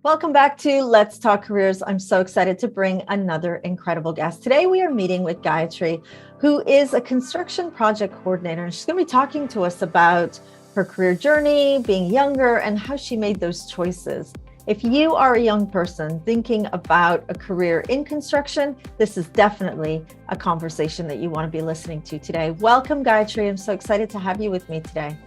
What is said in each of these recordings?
Welcome back to Let's Talk Careers. I'm so excited to bring another incredible guest. Today we are meeting with Gayathrre, who is a construction project coordinator. She's going to be talking to us about her career journey, being younger, and how she made those choices. If you are a young person thinking about a career in construction, this is definitely a conversation that you want to be listening to today. Welcome, Gayathrre. I'm so excited to have you with me today.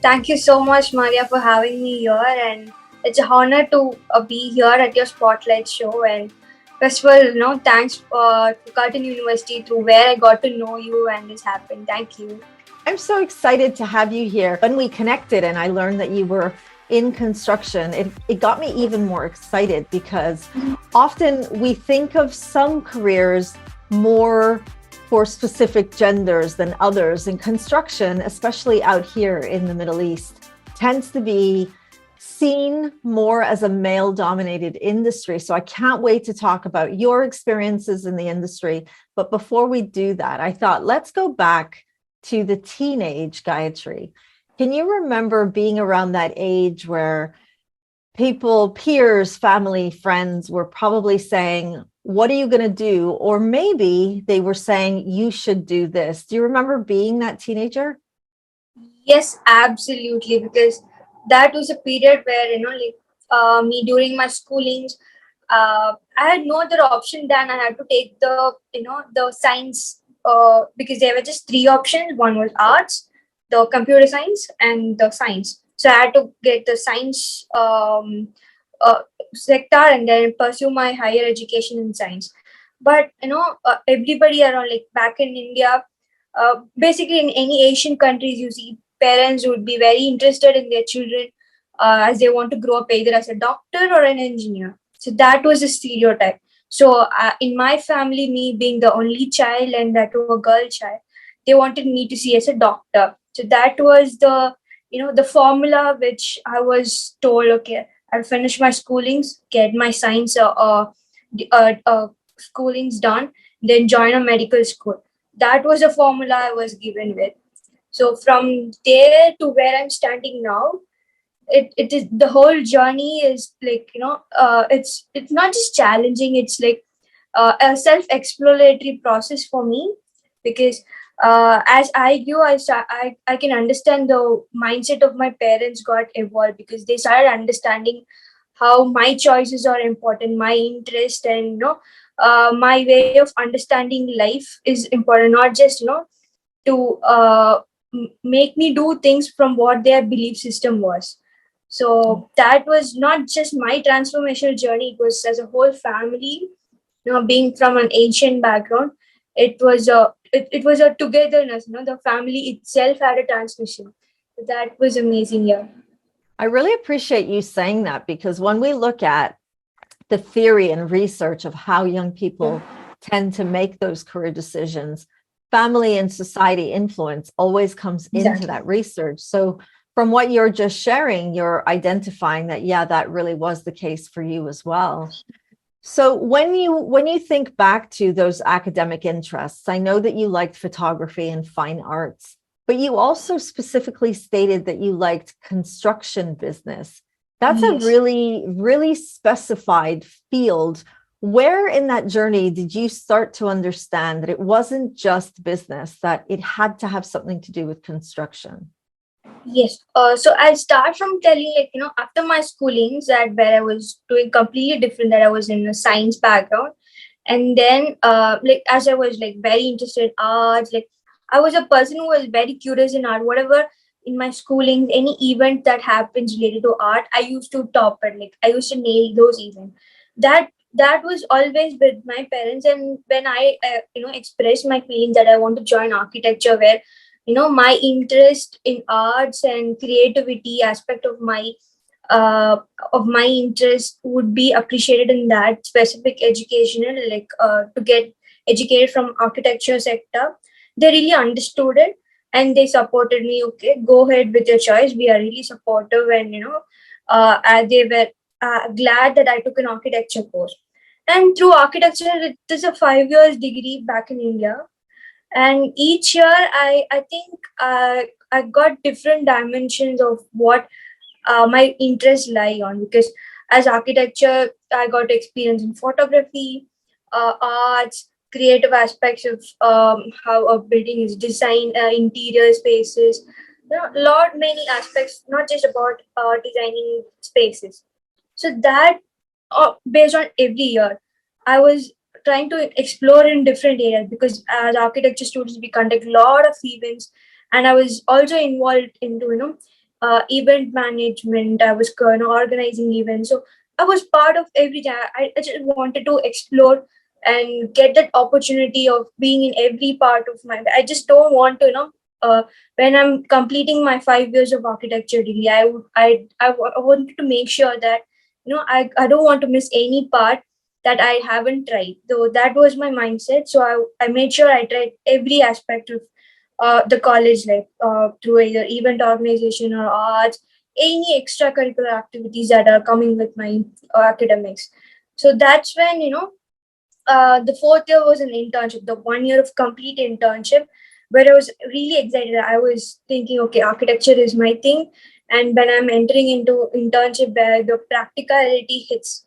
Thank you so much, Maria, for having me here. And it's an honor to be here at your Spotlight show. And first of all, thanks to Curtin University, through where I got to know you and this happened. Thank you. I'm so excited to have you here. When we connected and I learned that you were in construction, it got me even more excited because often we think of some careers more for specific genders than others. And construction, especially out here in the Middle East, tends to be seen more as a male-dominated industry. So I can't wait to talk about your experiences in the industry. But before we do that, I thought, let's go back to the teenage Gayathrre. Can you remember being around that age where people, peers, family, friends were probably saying, what are you going to do? Or maybe they were saying, you should do this. Do you remember being that teenager? Yes, absolutely. Because that was a period where, me during my schoolings, I had no other option than I had to take the science, because there were just three options. One was arts, the computer science, and the science. So I had to get the science sector and then pursue my higher education in science. But everybody around, like back in India, basically in any Asian countries, you see parents would be very interested in their children, as they want to grow up either as a doctor or an engineer. So that was a stereotype. So in my family, me being the only child and that to a girl child, they wanted me to see as a doctor. So that was the formula which I was told, okay, I'll finish my schoolings, get my science schoolings done, then join a medical school. That was the formula I was given with. So from there to where I'm standing now, it is the whole journey is it's not just challenging, it's like a self-exploratory process for me, because as I grew, I can understand the mindset of my parents got evolved, because they started understanding how my choices are important, my interest, and my way of understanding life is important, not just to make me do things from what their belief system was. So that was not just my transformational journey, it was as a whole family, being from an ancient background, it was a togetherness, the family itself had a transmission. That was amazing. Yeah. I really appreciate you saying that, because when we look at the theory and research of how young people tend to make those career decisions, family and society influence always comes into that research. So from what you're just sharing, you're identifying that, yeah, that really was the case for you as well. So when you think back to those academic interests, I know that you liked photography and fine arts, but you also specifically stated that you liked construction business. That's a really, really specified field. Where in that journey did you start to understand that it wasn't just business, that it had to have something to do with construction? Yes. So I'll start from telling, after my schoolings, that where I was doing completely different, that I was in a science background. And then, as I was like very interested in arts, like I was a person who was very curious in art. Whatever in my schooling, any event that happens related to art, I used to top it. Like I used to nail those events. That was always with my parents. And when I, expressed my feeling that I want to join architecture, where my interest in arts and creativity aspect uh, of my interest would be appreciated in that specific educational, to get educated from architecture sector. They really understood it and they supported me. Okay, go ahead with your choice, we are really supportive. And they were glad that I took an architecture course. And through architecture, it is a 5 years degree back in India. And each year I think I got different dimensions of what my interests lie on, because as architecture, I got experience in photography, arts, creative aspects of how a building is designed, interior spaces, lot many aspects, not just about designing spaces. So that based on every year, I was trying to explore in different areas, because as architecture students we conduct a lot of events, and I was also involved into event management. I was organizing events, so I was part of everything. I just wanted to explore and get that opportunity of being in every part of my. I just don't want to when I'm completing my 5 years of architecture degree, I wanted to make sure that I don't want to miss any part that I haven't tried. So that was my mindset. So I made sure I tried every aspect of the college life, through either event organization or arts, any extracurricular activities that are coming with my academics. So that's when the fourth year was an internship, the 1 year of complete internship, where I was really excited. I was thinking, okay, architecture is my thing. And when I'm entering into internship where the practicality hits,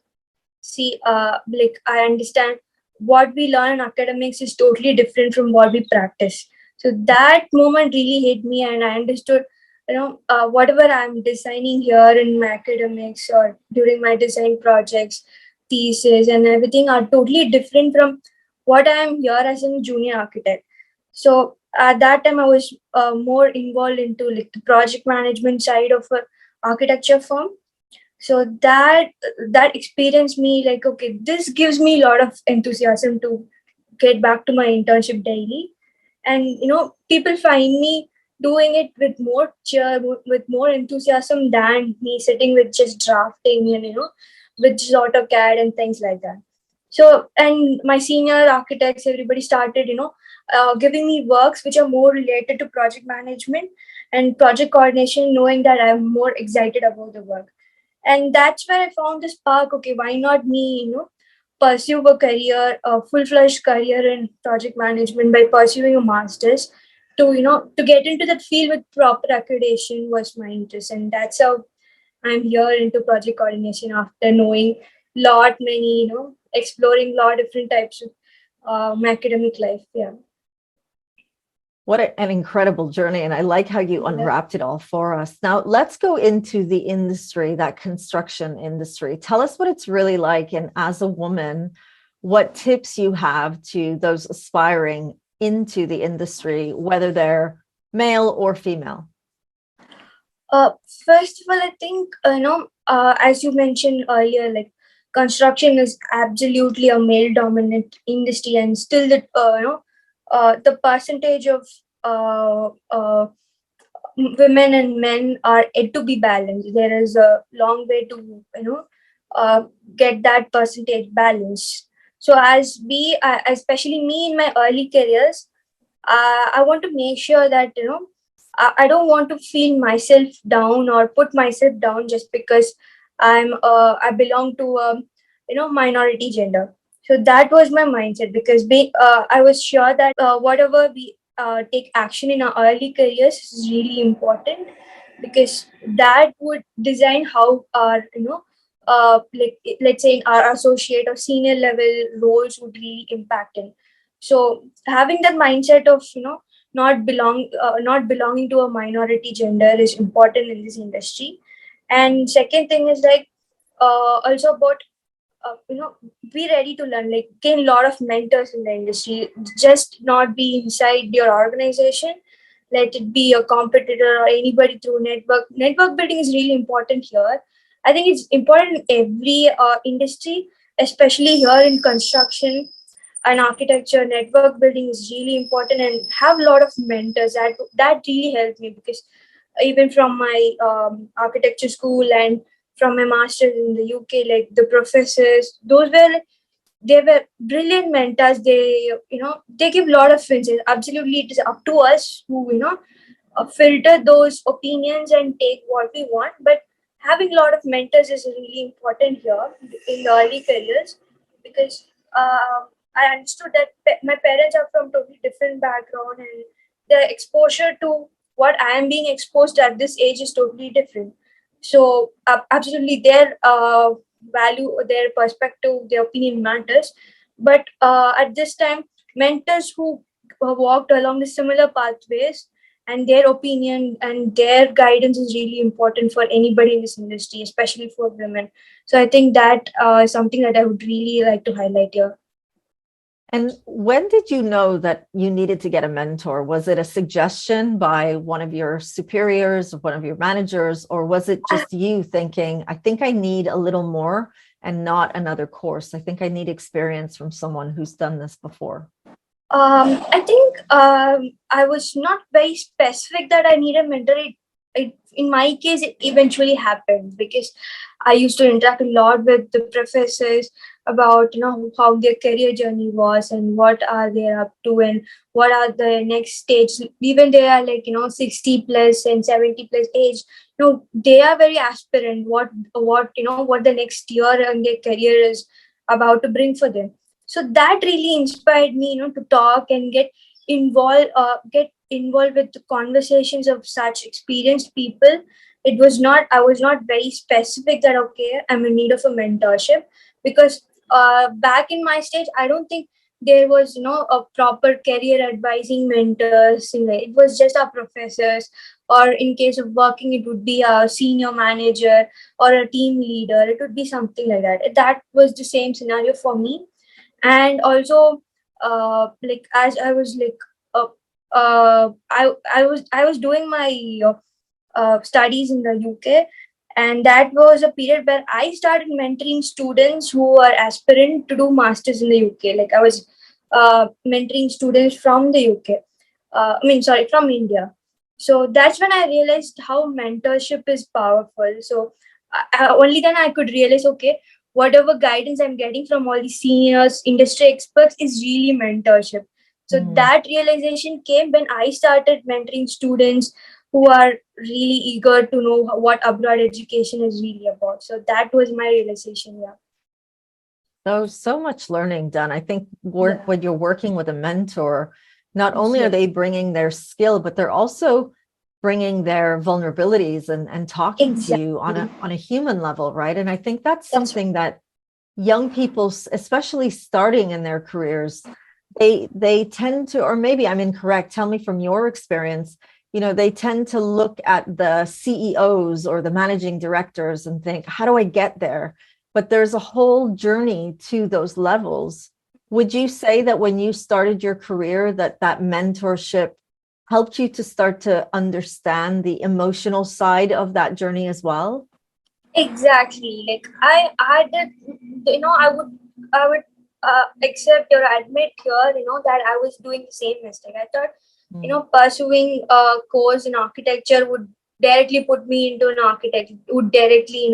see, like I understand what we learn in academics is totally different from what we practice. So that moment really hit me, and I understood, whatever I'm designing here in my academics or during my design projects, thesis, and everything are totally different from what I am here as a junior architect. So at that time, I was more involved into like the project management side of a architecture firm. So that experienced me like, okay, this gives me a lot of enthusiasm to get back to my internship daily. And people find me doing it with more cheer, with more enthusiasm than me sitting with just drafting and with just AutoCAD and things like that. So, and my senior architects, everybody started giving me works which are more related to project management and project coordination, knowing that I'm more excited about the work. And that's where I found this spark. Okay, why not me pursue a career, a full-fledged career in project management by pursuing a master's, to get into that field with proper accreditation was my interest. And that's how I'm here into project coordination after knowing lot many, exploring lot different types of my academic life. Yeah. What an incredible journey. And I like how you unwrapped it all for us. Now, let's go into the industry, that construction industry. Tell us what it's really like. And as a woman, what tips you have to those aspiring into the industry, whether they're male or female? First of all, I think, as you mentioned earlier, like construction is absolutely a male dominant industry, and still the percentage of uh, uh, women and men are yet to be balanced. There is a long way to uh, get that percentage balanced. So as we, especially me in my early careers, I want to make sure that I don't want to feel myself down or put myself down just because I belong to minority gender. So that was my mindset, because I was sure that whatever we take action in our early careers is really important, because that would design how our like let's say in our associate or senior level roles would really impact in. So having that mindset of not belonging to a minority gender is important in this industry. And second thing is like also about be ready to learn, like gain a lot of mentors in the industry, just not be inside your organization. Let it be a competitor or anybody. Through network building is really important here. I think it's important in every industry, especially here in construction and architecture. Network building is really important, and have a lot of mentors. That really helped me, because even from my architecture school and from my master's in the UK, like the professors, they were brilliant mentors. They give a lot of insights. Absolutely, it is up to us to filter those opinions and take what we want. But having a lot of mentors is really important here in the early careers, because I understood that my parents are from totally different background, and the exposure to what I am being exposed at this age is totally different. So absolutely, their value their perspective, their opinion matters. But at this time, mentors who walked along the similar pathways, and their opinion and their guidance is really important for anybody in this industry, especially for women. So I think that is something that I would really like to highlight here. And when did you know that you needed to get a mentor? Was it a suggestion by one of your superiors, one of your managers, or was it just you thinking, I think I need a little more and not another course? I think I need experience from someone who's done this before. I think I was not very specific that I need a mentor. In my case, it eventually happened because I used to interact a lot with the professors about how their career journey was and what are they up to and what are the next stage. Even they are like 60 plus and 70 plus age. They are very aspirant. What the next year in their career is about to bring for them. So that really inspired me to talk and get involved with the conversations of such experienced people. I was not very specific that okay, I'm in need of a mentorship, because back in my stage I don't think there was a proper career advising mentors. It was just our professors, or in case of working it would be a senior manager or a team leader. It would be something like that. That was the same scenario for me. And also like as I was like I was doing my studies in the UK, and that was a period where I started mentoring students who are aspirant to do masters in the UK. Like I was mentoring students from the UK, from India. So that's when I realized how mentorship is powerful. So only then I could realize, okay, whatever guidance I'm getting from all the seniors, industry experts is really mentorship. So that realization came when I started mentoring students who are really eager to know what abroad education is really about. So that was my realization. Yeah. So much learning done. I think Yeah. when you're working with a mentor, not only are Yes. they bringing their skill, but they're also bringing their vulnerabilities and talking to you Exactly. on a human level, right? And I think that's That's something that young people, especially starting in their careers, they tend to, or maybe I'm incorrect, tell me from your experience, they tend to look at the CEOs or the managing directors and think, how do I get there? But there's a whole journey to those levels. Would you say that when you started your career, that mentorship helped you to start to understand the emotional side of that journey as well? exactly. Like I did, I would accept or admit here, that I was doing the same mistake. I thought, pursuing a course in architecture would directly put me into an architect, would directly,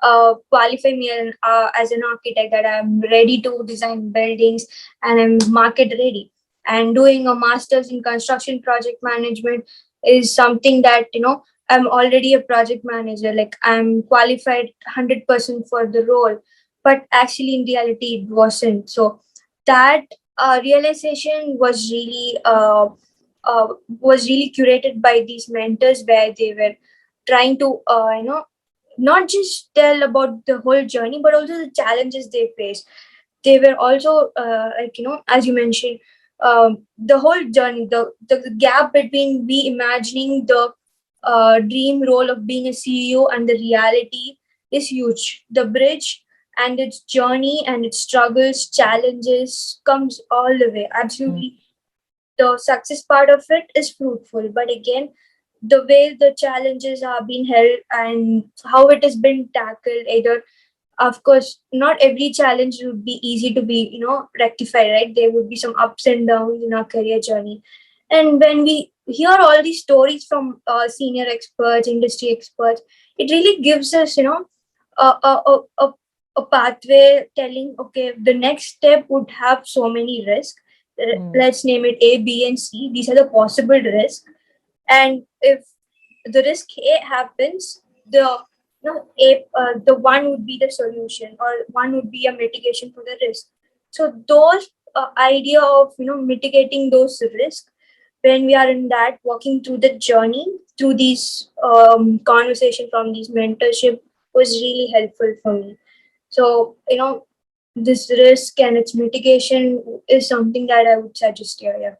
qualify me as an architect, that I'm ready to design buildings and I'm market ready. And doing a master's in construction project management is something that, I'm already a project manager, like I'm qualified 100% for the role. But actually, in reality, it wasn't. So that realization was really curated by these mentors, where they were trying to not just tell about the whole journey, but also the challenges they face. They were also as you mentioned, the whole journey, the gap between we imagining the dream role of being a CEO and the reality is huge. The bridge and its journey and its struggles, challenges comes all the way. Absolutely, the success part of it is fruitful, but again, the way the challenges are being held and how it has been tackled, either, of course, not every challenge would be easy to be rectified, right? There would be some ups and downs in our career journey. And when we hear all these stories from senior experts, industry experts, it really gives us a, a, a, a a pathway telling, okay, the next step would have so many risks. Let's name it A, B, and C. These are the possible risks. And if the risk A happens, the one would be the solution, or one would be a mitigation for the risk. So those idea of mitigating those risks, when we are in that walking through the journey through these conversation from these mentorship, was really helpful for me. So, this risk and its mitigation is something that I would suggest here. Yeah.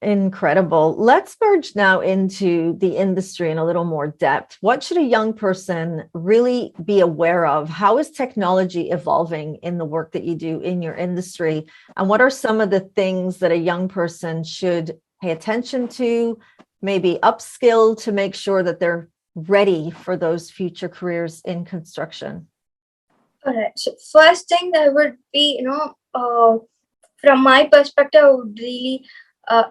Incredible. Let's merge now into the industry in a little more depth. What should a young person really be aware of? How is technology evolving in the work that you do in your industry? And what are some of the things that a young person should pay attention to, maybe upskill to make sure that they're ready for those future careers in construction? All right. So first thing that would be, from my perspective, I would really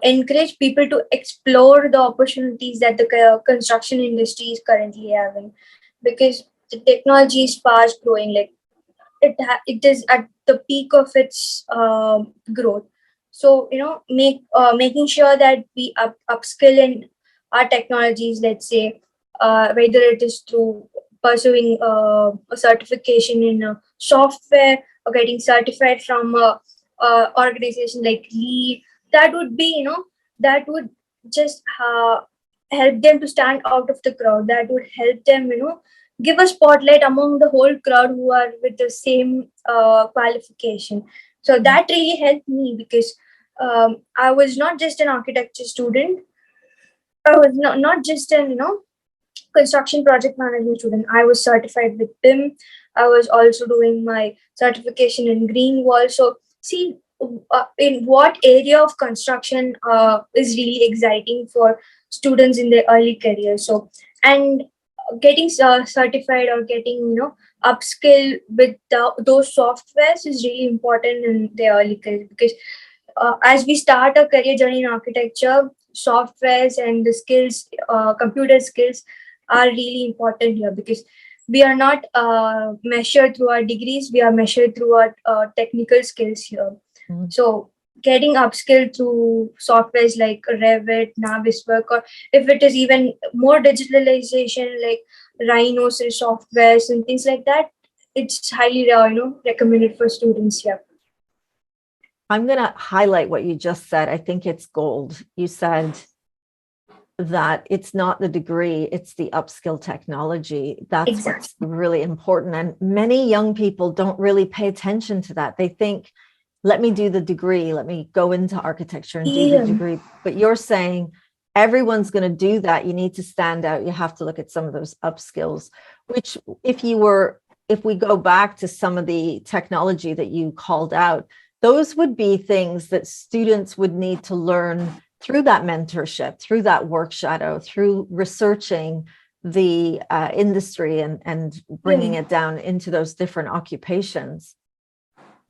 encourage people to explore the opportunities that the construction industry is currently having, because the technology is fast growing. Like it is at the peak of its growth. So making sure that we upskill in our technologies. Let's say whether it is through pursuing a certification in software or getting certified from a organization like lead, that would be, that would just help them to stand out of the crowd. That would help them, give a spotlight among the whole crowd who are with the same qualification. So that really helped me, because I was not just an architecture student. I was not just an, construction project management student. I was certified with BIM. I was also doing my certification in green wall. So see, in what area of construction is really exciting for students in their early career. So, and getting certified or getting, upskill with those softwares is really important in their early career, because as we start a career journey in architecture, softwares and the skills, computer skills are really important here, because we are not measured through our degrees, we are measured through our technical skills here. So getting upskilled through softwares like Revit, Naviswork, or if it is even more digitalization like Rhinos softwares and things like that, it's highly recommended for students here. I'm going to highlight what you just said. I think it's gold. You said that it's not the degree, it's the upskill technology. That's Exactly. What's really important. And many young people don't really pay attention to that. They think, let me do the degree, let me go into architecture and do the degree. But you're saying everyone's going to do that. You need to stand out. You have to look at some of those upskills, which if we go back to some of the technology that you called out, those would be things that students would need to learn through that mentorship, through that work shadow, through researching the industry and bringing it down into those different occupations.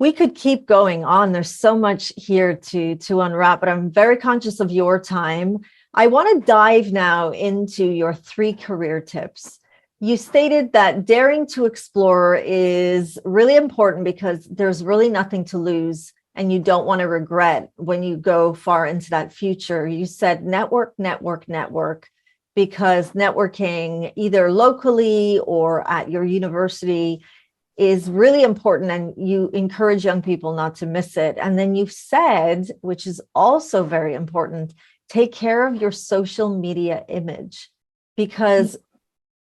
We could keep going on. There's so much here to unwrap, but I'm very conscious of your time. I want to dive now into your 3 career tips. You stated that daring to explore is really important because there's really nothing to lose and you don't want to regret when you go far into that future. You said network, because networking either locally or at your university is really important, and you encourage young people not to miss it. And then you've said, which is also very important, take care of your social media image, because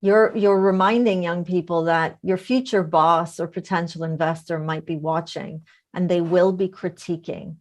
you're reminding young people that your future boss or potential investor might be watching and they will be critiquing.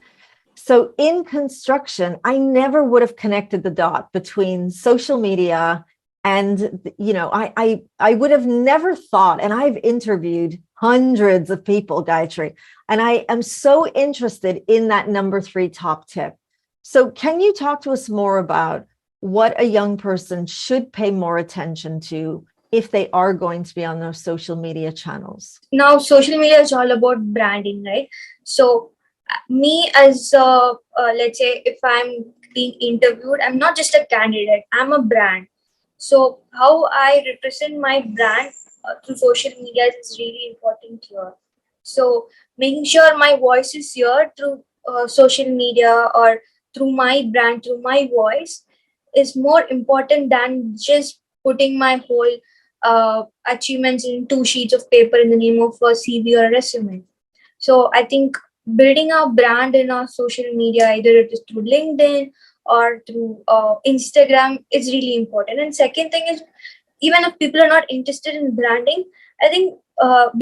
So in construction, I never would have connected the dot between social media and, I would have never thought, and I've interviewed hundreds of people, Gayathrre, and I am so interested in that number 3 top tip. So can you talk to us more about what a young person should pay more attention to if they are going to be on those social media channels? Now, social media is all about branding, right? So me as let's say if I'm being interviewed, I'm not just a candidate, I'm a brand. So how I represent my brand through social media is really important here. So making sure my voice is here through social media or through my brand, through my voice, is more important than just putting my whole achievements in 2 sheets of paper in the name of a CV or a resume. So I think building our brand in our social media, either it is through LinkedIn or through Instagram, is really important. And second thing is even if people are not interested in branding, I think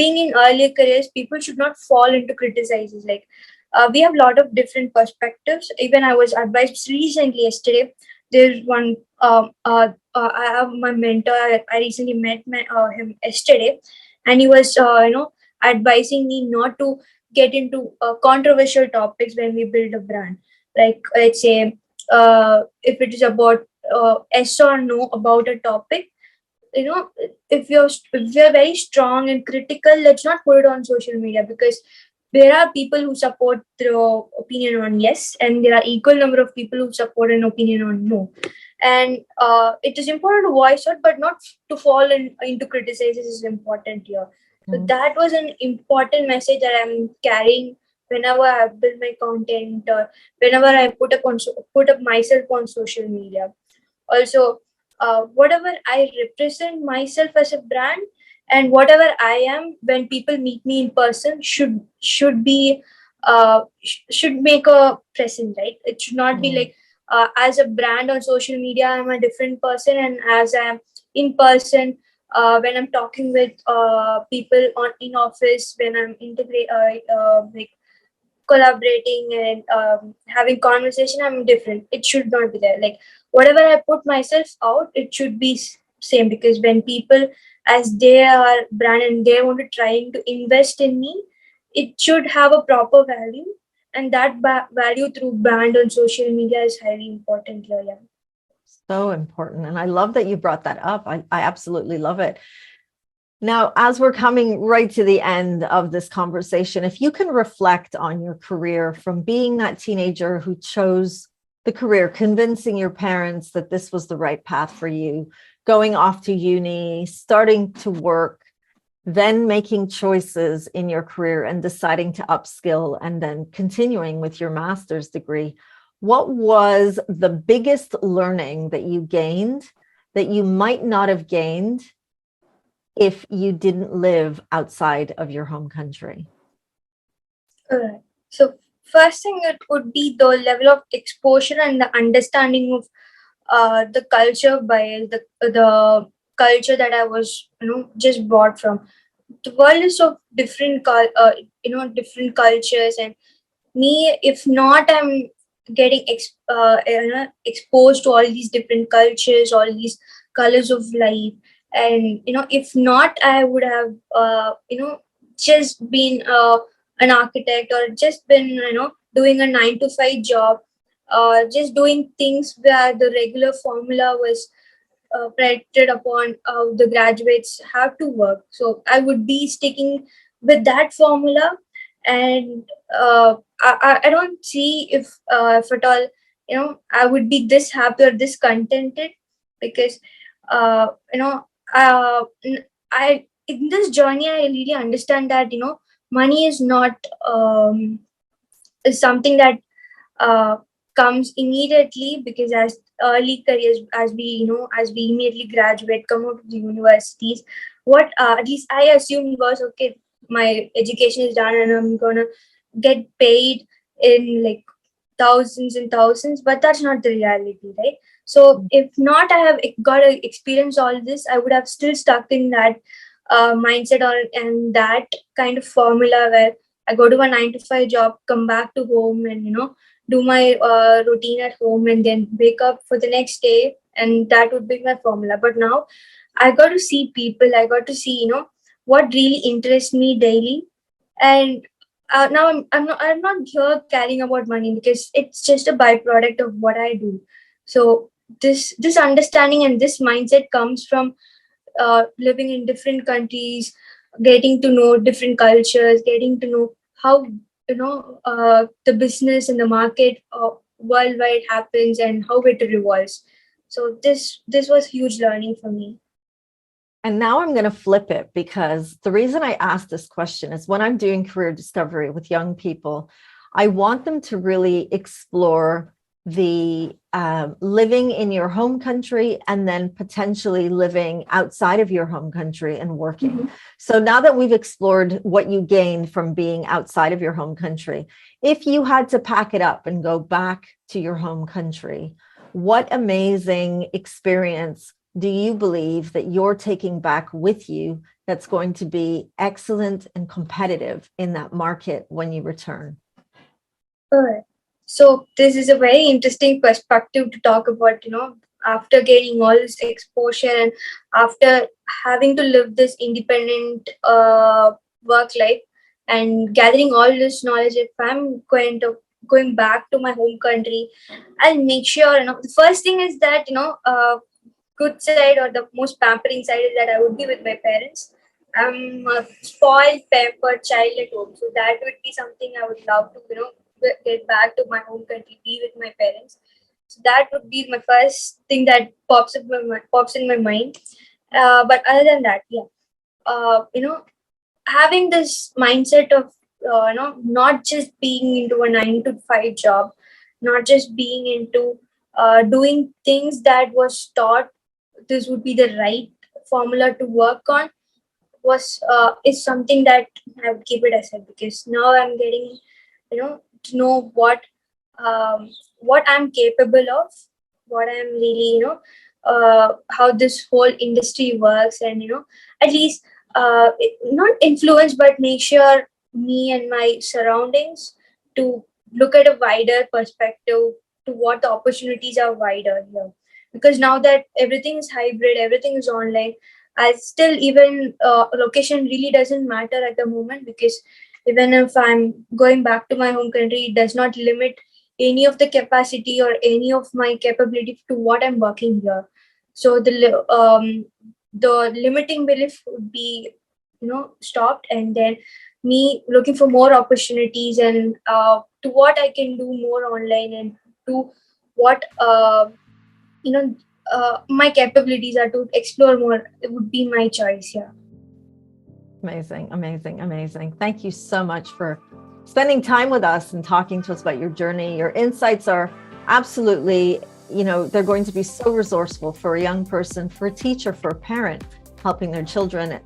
being in earlier careers, people should not fall into criticizes. Like we have a lot of different perspectives. Even I was advised recently yesterday. There's one. I have my mentor. I recently met him yesterday, and he was advising me not to get into controversial topics when we build a brand. Like let's say if it is about yes or no about a topic, if you're very strong and critical, let's not put it on social media, because there are people who support the opinion on yes, and there are equal number of people who support an opinion on no. And it is important to voice out, but not to fall into criticism is important here. So Mm. that was an important message that I'm carrying whenever I build my content, or whenever I put up myself on social media. Also, whatever I represent myself as a brand, and whatever I am when people meet me in person should make a presence, right? It should not be Mm. like as a brand on social media I'm a different person, and as I'm in person, when I'm talking with people on in office, when I'm like collaborating and having conversation, I'm different. It should not be there. Like whatever I put myself out, it should be same, because when people, as they are brand and they want to trying to invest in me, it should have a proper value, and that value through brand on social media is highly important here. Yeah. So important. And I love that you brought that up. I absolutely love it. Now, as we're coming right to the end of this conversation, if you can reflect on your career from being that teenager who chose the career, convincing your parents that this was the right path for you, going off to uni, starting to work, then making choices in your career and deciding to upskill, and then continuing with your master's degree, what was the biggest learning that you gained that you might not have gained if you didn't live outside of your home country? Alright. So first thing, it would be the level of exposure and the understanding of the culture by the culture that I was just brought from. The world is of different different cultures, and me, if not I'm getting exposed to all these different cultures, all these colors of life. And if not, I would have just been an architect, or just been doing a 9 to 5 job, just doing things where the regular formula was predicted upon how the graduates have to work. So I would be sticking with that formula. And I don't see if at all I would be this happy or this contented, because uh, you know I in this journey I really understand that money is not is something that uh, comes immediately, because as early careers, as we immediately graduate, come out of the universities, what at least I assumed was, okay, my education is done and I'm gonna get paid in like thousands and thousands, but that's not the reality, right? So if not I have got to experience all this, I would have still stuck in that mindset, or and that kind of formula where I go to a 9 to 5 job, come back to home, and do my routine at home, and then wake up for the next day, and that would be my formula. But now I got to see people, I got to see what really interests me daily. And now I'm not here caring about money, because it's just a byproduct of what I do. So this understanding and this mindset comes from living in different countries, getting to know different cultures, getting to know how the business and the market worldwide happens, and how it revolves. So this was huge learning for me. And now I'm going to flip it, because the reason I asked this question is when I'm doing career discovery with young people, I want them to really explore the living in your home country and then potentially living outside of your home country and working. Mhm. So now that we've explored what you gained from being outside of your home country, if you had to pack it up and go back to your home country, what amazing experience do you believe that you're taking back with you that's going to be excellent and competitive in that market when you return? Alright. So this is a very interesting perspective to talk about, after gaining all this exposure and after having to live this independent work life and gathering all this knowledge. If I'm going back to my home country, I'll make sure, the first thing is that, good side or the most pampering side is that I would be with my parents. I'm a spoiled, pampered child at home, so that would be something I would love to, get back to my home country, be with my parents. So that would be my first thing that pops in my mind. But other than that, yeah, having this mindset of not just being into a 9 to 5 job, not just being into doing things that was taught this would be the right formula to work on was is something that I would keep it aside, because now I'm getting to know what I'm capable of, what I'm really how this whole industry works, and at least not influence but make sure me and my surroundings to look at a wider perspective to what the opportunities are wider here, because now that everything is hybrid, everything is online, I still even location really doesn't matter at the moment, because even if I'm going back to my home country, it does not limit any of the capacity or any of my capability to what I'm working here. So the limiting belief would be stopped, and then me looking for more opportunities and to what I can do more online, and to what you know my capabilities are to explore more. It would be my choice. Yeah. Amazing, amazing, amazing. Thank you so much for spending time with us and talking to us about your journey. Your insights are absolutely, they're going to be so resourceful for a young person, for a teacher, for a parent, helping their children.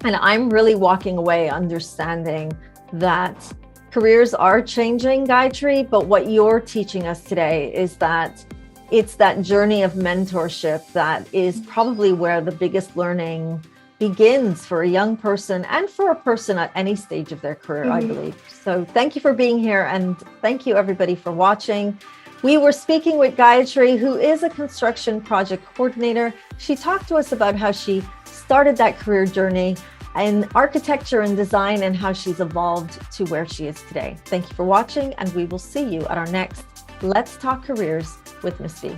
And I'm really walking away understanding that careers are changing, Gayathrre, but what you're teaching us today is that it's that journey of mentorship that is probably where the biggest learning begins for a young person and for a person at any stage of their career, I believe. So thank you for being here, and thank you everybody for watching. We were speaking with Gayathrre, who is a construction project coordinator. She talked to us about how she started that career journey in architecture and design and how she's evolved to where she is today. Thank you for watching, and we will see you at our next Let's Talk Careers with Ms.V.